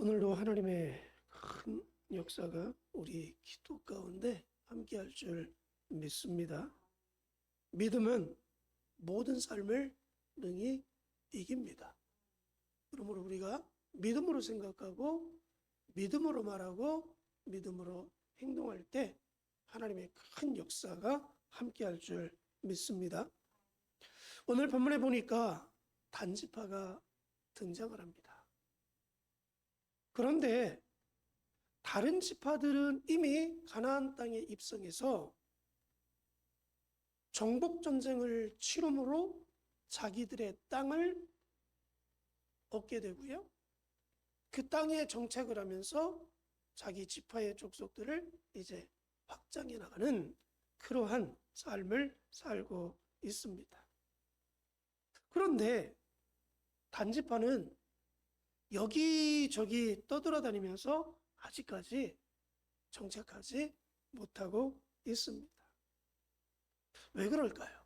오늘도 하나님의 큰 역사가 우리 기도 가운데 함께할 줄 믿습니다. 믿음은 모든 삶을 능히 이깁니다. 그러므로 우리가 믿음으로 생각하고 믿음으로 말하고 믿음으로 행동할 때 하나님의 큰 역사가 함께할 줄 믿습니다. 오늘 본문에 보니까 단지파가 등장을 합니다. 그런데 다른 지파들은 이미 가나안 땅에 입성해서 정복 전쟁을 치름으로 자기들의 땅을 얻게 되고요. 그 땅에 정착을 하면서 자기 지파의 족속들을 이제 확장해 나가는 그러한 삶을 살고 있습니다. 그런데 단지파는 여기저기 떠돌아다니면서 아직까지 정착하지 못하고 있습니다. 왜 그럴까요?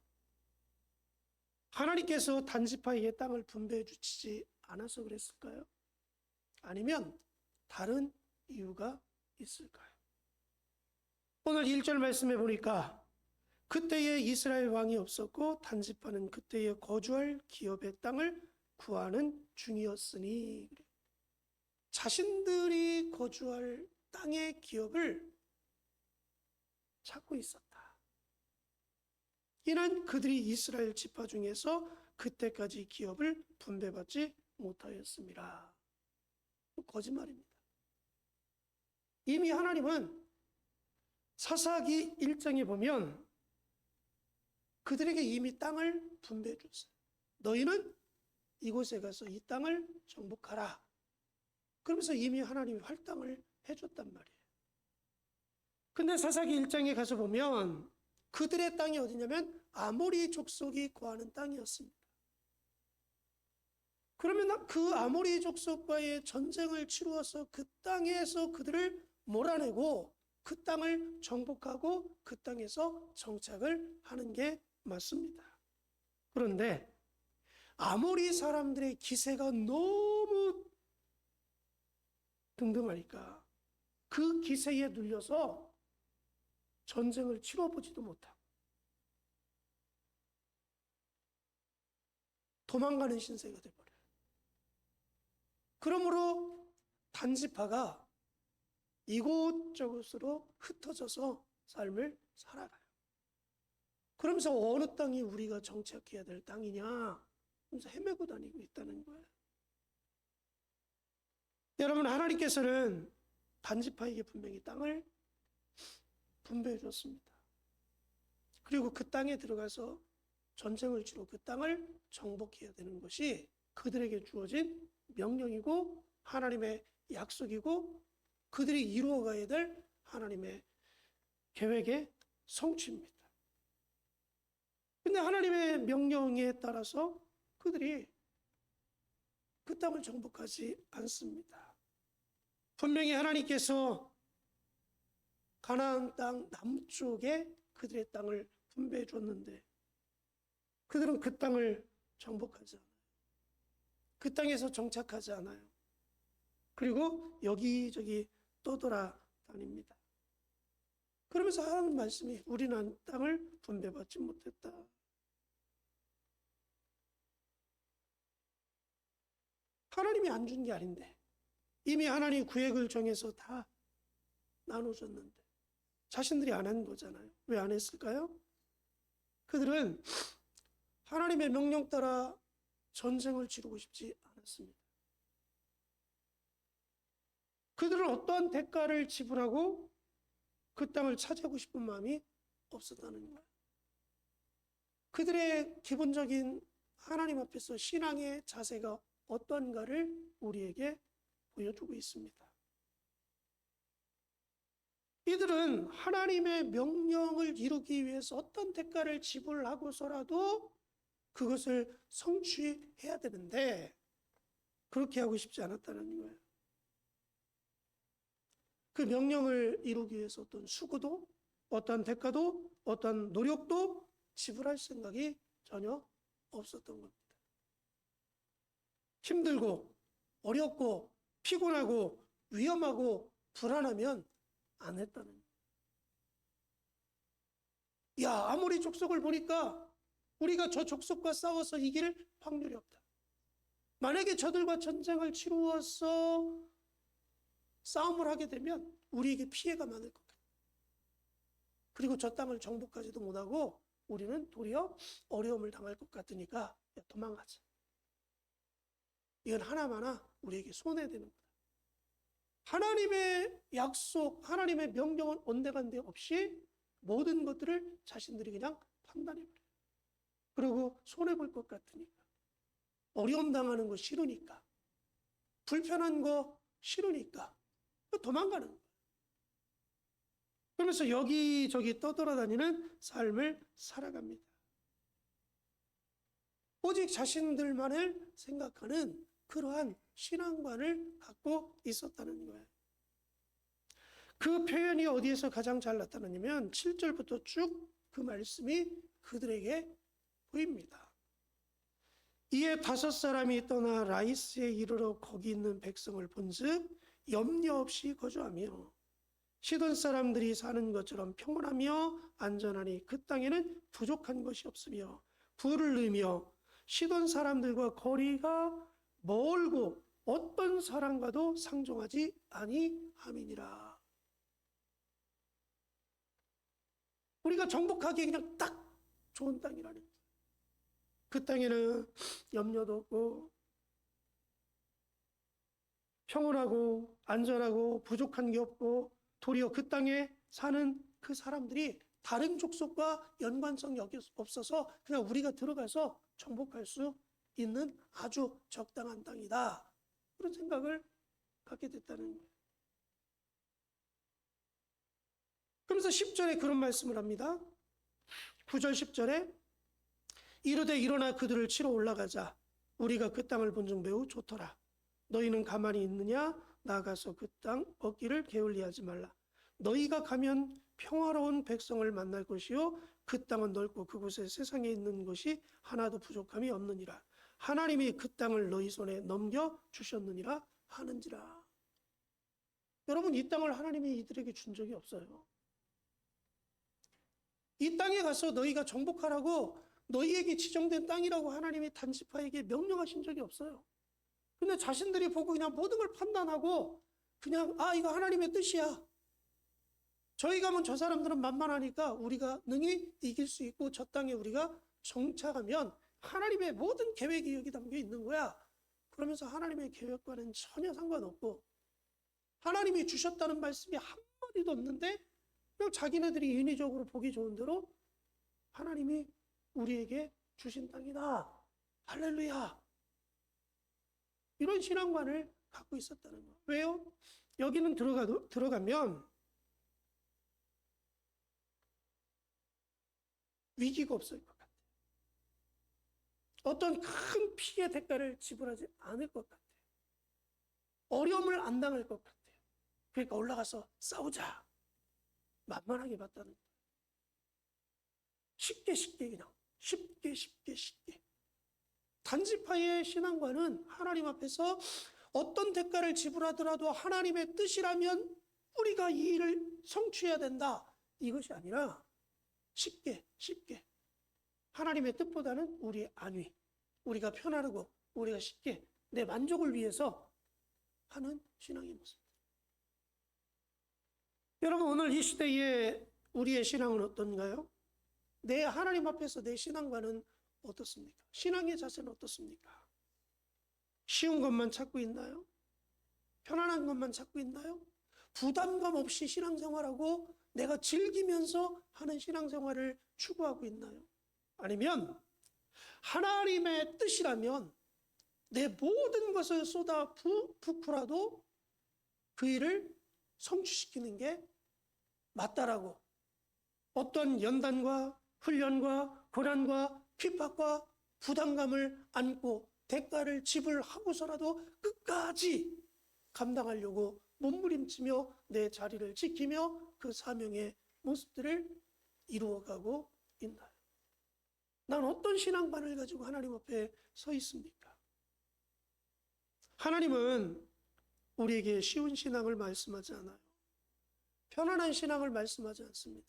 하나님께서 단지파에게 땅을 분배해 주시지 않아서 그랬을까요? 아니면 다른 이유가 있을까요? 오늘 1절 말씀해 보니까 그때에 이스라엘 왕이 없었고 단지파는 그때에 거주할 기업의 땅을 구하는 중이었으니 자신들이 거주할 땅의 기업을 찾고 있었다. 이는 그들이 이스라엘 지파 중에서 그때까지 기업을 분배받지 못하였습니다. 거짓말입니다. 이미 하나님은 사사기 1장에 보면 그들에게 이미 땅을 분배해 줬어요. 너희는 이곳에 가서 이 땅을 정복하라. 그러면서 이미 하나님이 할당을 해줬단 말이에요. 근데 사사기 1장에 가서 보면 그들의 땅이 어디냐면 아모리 족속이 거하는 땅이었습니다. 그러면 그 아모리 족속과의 전쟁을 치루어서 그 땅에서 그들을 몰아내고 그 땅을 정복하고 그 땅에서 정착을 하는 게 맞습니다. 그런데 아모리 사람들의 기세가 너무 등등하니까 그 기세에 눌려서 전쟁을 치러보지도 못하고 도망가는 신세가 돼버려요. 그러므로 단지파가 이곳저곳으로 흩어져서 삶을 살아가요. 그러면서 어느 땅이 우리가 정착해야 될 땅이냐 하면서 헤매고 다니고 있다는 거예요. 여러분, 하나님께서는 단지파에게 분명히 땅을 분배해 줬습니다. 그리고 그 땅에 들어가서 전쟁을 치러 그 땅을 정복해야 되는 것이 그들에게 주어진 명령이고 하나님의 약속이고 그들이 이루어가야 될 하나님의 계획의 성취입니다. 근데 하나님의 명령에 따라서 그들이 그 땅을 정복하지 않습니다. 분명히 하나님께서 가나안 땅 남쪽에 그들의 땅을 분배해 줬는데 그들은 그 땅을 정복하지 않아요. 그 땅에서 정착하지 않아요. 그리고 여기저기 떠돌아다닙니다. 그러면서 하나님 말씀이 우리는 땅을 분배받지 못했다. 하나님이 안 준 게 아닌데 이미 하나님이 구획을 정해서 다 나눠줬는데 자신들이 안 한 거잖아요. 왜 안 했을까요? 그들은 하나님의 명령 따라 전쟁을 치르고 싶지 않았습니다. 그들은 어떠한 대가를 지불하고 그 땅을 차지하고 싶은 마음이 없었다는 거예요. 그들의 기본적인 하나님 앞에서 신앙의 자세가 어떤가를 우리에게 보여주고 있습니다. 이들은 하나님의 명령을 이루기 위해서 어떤 대가를 지불하고서라도 그것을 성취해야 되는데 그렇게 하고 싶지 않았다는 거예요. 그 명령을 이루기 위해서 어떤 수고도 어떤 대가도 어떤 노력도 지불할 생각이 전혀 없었던 겁니다. 힘들고 어렵고 피곤하고 위험하고 불안하면 안 했다는 거예요. 야, 아무리 족속을 보니까 우리가 저 족속과 싸워서 이길 확률이 없다. 만약에 저들과 전쟁을 치루어서 싸움을 하게 되면 우리에게 피해가 많을 것 같아요. 그리고 저 땅을 정복하지도 못하고 우리는 도리어 어려움을 당할 것 같으니까 도망가자. 이건 하나마나 우리에게 손해되는 거다. 하나님의 약속, 하나님의 명령은 온데간데 없이 모든 것들을 자신들이 그냥 판단해버려요. 그리고 손해볼 것 같으니까, 어려움 당하는 거 싫으니까, 불편한 거 싫으니까 도망가는 거예요. 그러면서 여기저기 떠돌아다니는 삶을 살아갑니다. 오직 자신들만을 생각하는 그러한 신앙관을 갖고 있었다는 거예요. 그 표현이 어디에서 가장 잘 나타나냐면 7절부터 쭉 그 말씀이 그들에게 보입니다. 이에 5사람이 떠나 라이스에 이르러 거기 있는 백성을 본즉 염려 없이 거주하며 시돈 사람들이 사는 것처럼 평온하며 안전하니 그 땅에는 부족한 것이 없으며 부를 넣으며 시돈 사람들과 거리가 멀고 어떤 사람과도 상종하지 아니함이니라. 우리가 정복하기에 그냥 딱 좋은 땅이라는 거예요. 그 땅에는 염려도 없고 평온하고 안전하고 부족한 게 없고 도리어 그 땅에 사는 그 사람들이 다른 족속과 연관성이 없어서 그냥 우리가 들어가서 정복할 수 있는 아주 적당한 땅이다. 그런 생각을 갖게 됐다는 거예요. 그러면서 10절에 그런 말씀을 합니다. 9절 10절에 이르되 일어나 그들을 치러 올라가자. 우리가 그 땅을 본즉 매우 좋더라. 너희는 가만히 있느냐? 나가서 그 땅 얻기를 게을리하지 말라. 너희가 가면 평화로운 백성을 만날 것이요 그 땅은 넓고 그곳에 세상에 있는 것이 하나도 부족함이 없느니라. 하나님이 그 땅을 너희 손에 넘겨주셨느니라 하는지라. 여러분, 이 땅을 하나님이 이들에게 준 적이 없어요. 이 땅에 가서 너희가 정복하라고 너희에게 지정된 땅이라고 하나님이 단지파에게 명령하신 적이 없어요. 근데 자신들이 보고 그냥 모든 걸 판단하고 그냥 이거 하나님의 뜻이야. 저희 가면 저 사람들은 만만하니까 우리가 능히 이길 수 있고 저 땅에 우리가 정착하면 하나님의 모든 계획이 여기 담겨 있는 거야. 그러면서 하나님의 계획과는 전혀 상관없고 하나님이 주셨다는 말씀이 한마디도 없는데 그냥 자기네들이 인위적으로 보기 좋은 대로 하나님이 우리에게 주신 땅이다. 할렐루야. 이런 신앙관을 갖고 있었다는 거예요. 왜요? 여기는 들어가면 위기가 없을 것 같아요. 어떤 큰 피해 대가를 지불하지 않을 것 같아요. 어려움을 안 당할 것 같아요. 그러니까 올라가서 싸우자. 만만하게 봤다는 거예요. 쉽게 그냥 쉽게 단지파의 신앙과는 하나님 앞에서 어떤 대가를 지불하더라도 하나님의 뜻이라면 우리가 이 일을 성취해야 된다. 이것이 아니라 쉽게 하나님의 뜻보다는 우리의 안위, 우리가 편안하고 우리가 쉽게 내 만족을 위해서 하는 신앙의 모습. 여러분, 오늘 이 시대에 우리의 신앙은 어떤가요? 내 하나님 앞에서 내 신앙과는 어떻습니까? 신앙의 자세는 어떻습니까? 쉬운 것만 찾고 있나요? 편안한 것만 찾고 있나요? 부담감 없이 신앙생활하고 내가 즐기면서 하는 신앙생활을 추구하고 있나요? 아니면 하나님의 뜻이라면 내 모든 것을 쏟아 붓고라도 그 일을 성취시키는 게 맞다라고 어떤 연단과 훈련과 고난과 핍박과 부담감을 안고 대가를 지불하고서라도 끝까지 감당하려고 몸부림치며 내 자리를 지키며 그 사명의 모습들을 이루어가고 있나요? 난 어떤 신앙관을 가지고 하나님 앞에 서 있습니까? 하나님은 우리에게 쉬운 신앙을 말씀하지 않아요. 편안한 신앙을 말씀하지 않습니다.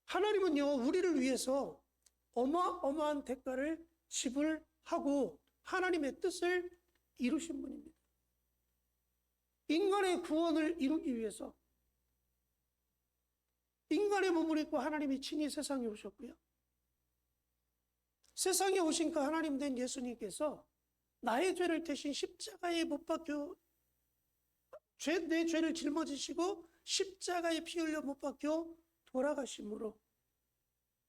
하나님은요, 우리를 위해서 어마어마한 대가를 지불하고 하나님의 뜻을 이루신 분입니다. 인간의 구원을 이루기 위해서 인간의 몸을 입고 하나님이 친히 세상에 오셨고요. 세상에 오신 그 하나님 된 예수님께서 나의 죄를 대신 십자가에 못 박혀 내 죄를 짊어지시고 십자가에 피 흘려 못 박혀 돌아가심으로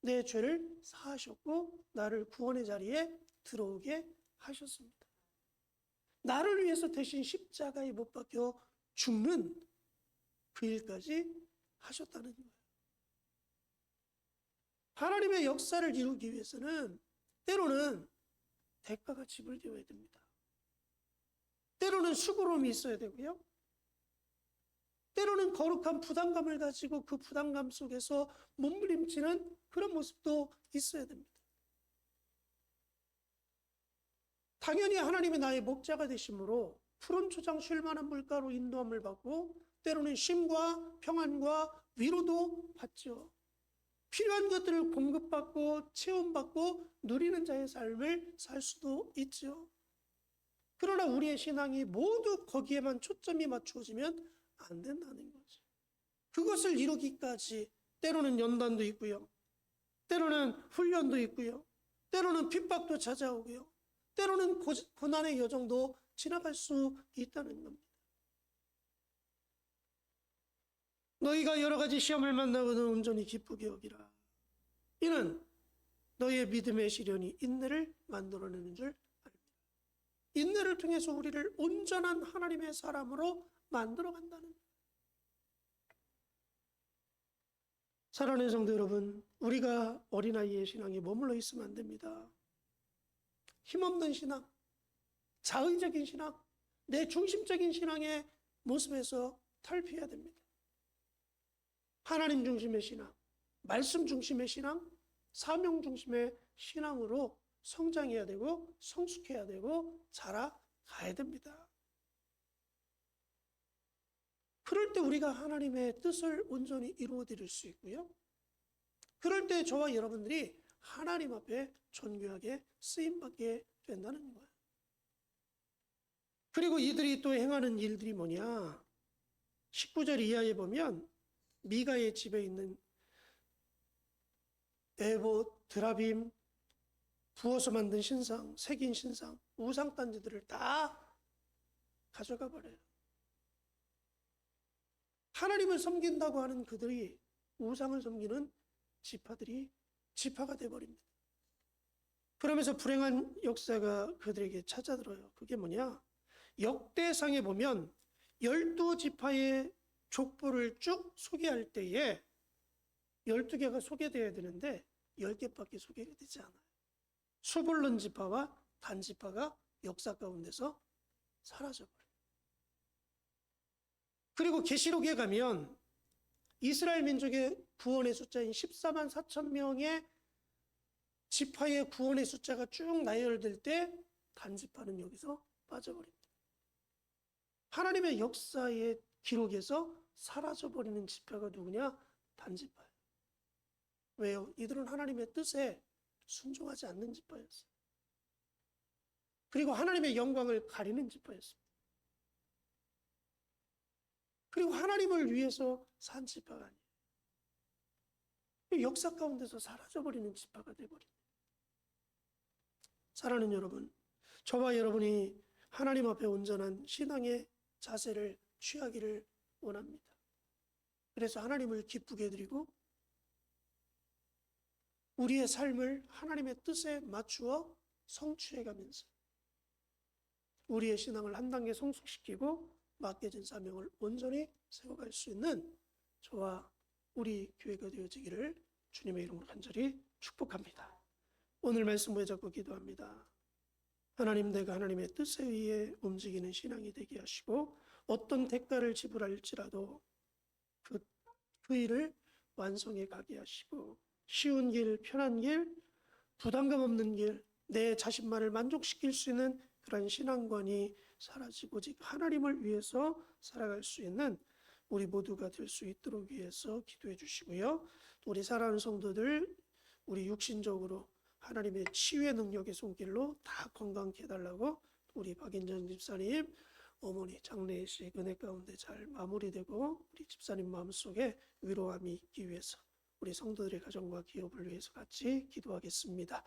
내 죄를 사하셨고 나를 구원의 자리에 들어오게 하셨습니다. 나를 위해서 대신 십자가에 못 박혀 죽는 그 일까지 하셨다는 거예요. 하나님의 역사를 이루기 위해서는 때로는 대가가 지불되어야 됩니다. 때로는 수고로움이 있어야 되고요. 때로는 거룩한 부담감을 가지고 그 부담감 속에서 몸부림치는 그런 모습도 있어야 됩니다. 당연히 하나님이 나의 목자가 되심으로 푸른 초장 쉴 만한 물가로 인도함을 받고 때로는 쉼과 평안과 위로도 받죠. 필요한 것들을 공급받고 체험받고 누리는 자의 삶을 살 수도 있죠. 그러나 우리의 신앙이 모두 거기에만 초점이 맞추어지면 안 된다는 거죠. 그것을 이루기까지 때로는 연단도 있고요. 때로는 훈련도 있고요. 때로는 핍박도 찾아오고요. 때로는 고난의 여정도 지나갈 수 있다는 겁니다. 너희가 여러 가지 시험을 만나거든 온전히 기쁘게 여기라. 이는 너희의 믿음의 시련이 인내를 만들어내는 줄 압니다. 인내를 통해서 우리를 온전한 하나님의 사람으로 만들어간다는 거예요. 사랑하는 성도 여러분, 우리가 어린아이의 신앙에 머물러 있으면 안 됩니다. 힘없는 신앙, 자의적인 신앙, 내 중심적인 신앙의 모습에서 탈피해야 됩니다. 하나님 중심의 신앙, 말씀 중심의 신앙, 사명 중심의 신앙으로 성장해야 되고 성숙해야 되고 자라가야 됩니다. 그럴 때 우리가 하나님의 뜻을 온전히 이루어 드릴 수 있고요. 그럴 때 저와 여러분들이 하나님 앞에 존귀하게 쓰임받게 된다는 거예요. 그리고 이들이 또 행하는 일들이 뭐냐? 19절 이하에 보면 미가의 집에 있는 에봇, 드라빔, 부어서 만든 신상, 새긴 신상, 우상단지들을 다 가져가 버려요. 하나님을 섬긴다고 하는 그들이 우상을 섬기는 지파가 되어버립니다. 그러면서 불행한 역사가 그들에게 찾아들어요. 그게 뭐냐? 역대상에 보면 12지파의 족보를 쭉 소개할 때에 12개가 소개되어야 되는데 10개밖에 소개가 되지 않아요. 수불론 지파와 단 지파가 역사 가운데서 사라져버려요. 그리고 계시록에 가면 이스라엘 민족의 구원의 숫자인 14만 4천 명의 지파의 구원의 숫자가 쭉 나열될 때 단지파는 여기서 빠져버립니다. 하나님의 역사의 기록에서 사라져버리는 지파가 누구냐? 단지파예요. 왜요? 이들은 하나님의 뜻에 순종하지 않는 지파였어요. 그리고 하나님의 영광을 가리는 지파였습니다. 그리고 하나님을 위해서 산 지파가 아니에요. 역사 가운데서 사라져버리는 지파가 되어버립니다. 사랑하는 여러분, 저와 여러분이 하나님 앞에 온전한 신앙의 자세를 취하기를 원합니다. 그래서 하나님을 기쁘게 해드리고 우리의 삶을 하나님의 뜻에 맞추어 성취해가면서 우리의 신앙을 한 단계 성숙시키고 맡겨진 사명을 온전히 세워갈 수 있는 저와 우리 교회가 되어지기를 주님의 이름으로 간절히 축복합니다. 오늘 말씀 붙잡고 기도합니다. 하나님, 내가 하나님의 뜻에 의해 움직이는 신앙이 되게 하시고 어떤 대가를 지불할지라도 그 일을 완성해 가게 하시고 쉬운 길, 편한 길, 부담감 없는 길, 내 자신만을 만족시킬 수 있는 불안 신앙관이 사라지고 오직 하나님을 위해서 살아갈 수 있는 우리 모두가 될 수 있도록 위해서 기도해 주시고요. 또 우리 사랑하는 성도들, 우리 육신적으로 하나님의 치유의 능력의 손길로 다 건강케 해달라고 우리 박인전 집사님 어머니 장례식 은혜 가운데 잘 마무리되고 우리 집사님 마음속에 위로함이 있기 위해서 우리 성도들의 가정과 기업을 위해서 같이 기도하겠습니다.